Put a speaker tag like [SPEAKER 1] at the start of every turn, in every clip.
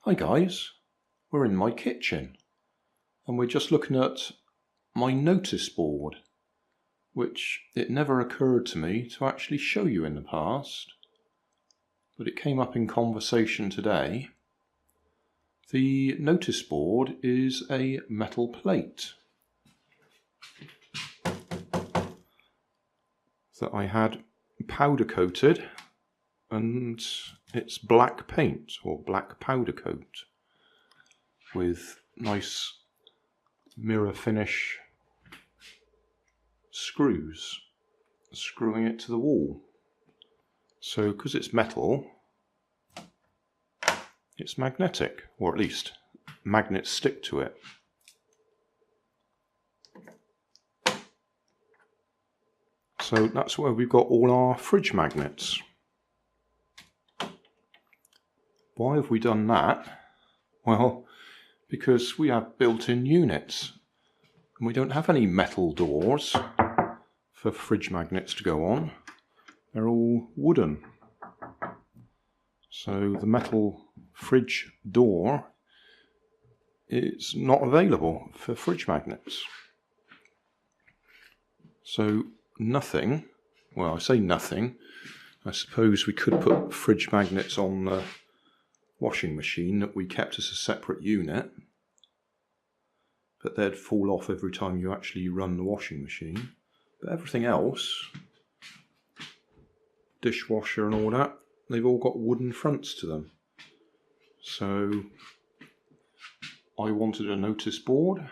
[SPEAKER 1] Hi guys, we're in my kitchen and we're just looking at my notice board, which it never occurred to me to actually show you in the past, but it came up in conversation today. The notice board is a metal plate that I had powder coated, and it's black paint or black powder coat with nice mirror finish screws screwing it to the wall. So because it's metal, it's magnetic, or at least magnets stick to it. So that's where we've got all our fridge magnets. Why have we done that? Well, because we have built-in units and we don't have any metal doors for fridge magnets to go on. They're all wooden. So the metal fridge door is not available for fridge magnets. So nothing, well, I say nothing, I suppose we could put fridge magnets on the washing machine that we kept as a separate unit, but they'd fall off every time you actually run the washing machine. But everything else, dishwasher and all that, they've all got wooden fronts to them. So I wanted a notice board,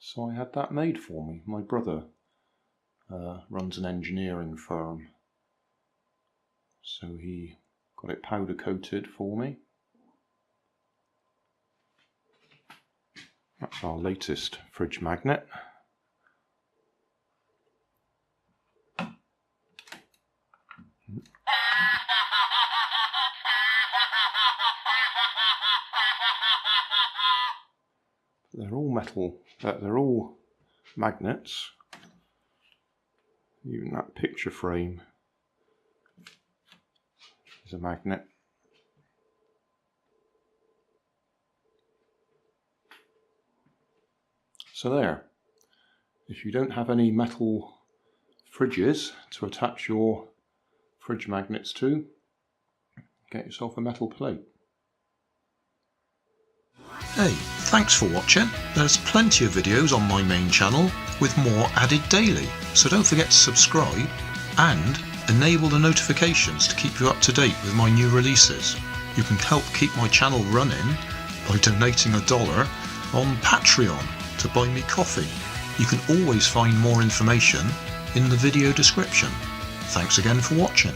[SPEAKER 1] so I had that made for me. My brother runs an engineering firm, so he got it powder coated for me. That's our latest fridge magnet. They're all metal, they're all magnets. Even that picture frame is a magnet. So there, if you don't have any metal fridges to attach your fridge magnets to, get yourself a metal plate.
[SPEAKER 2] Hey, thanks for watching. There's plenty of videos on my main channel with more added daily, so don't forget to subscribe and enable the notifications to keep you up to date with my new releases. You can help keep my channel running by donating $1 on Patreon to buy me coffee. You can always find more information in the video description. Thanks again for watching.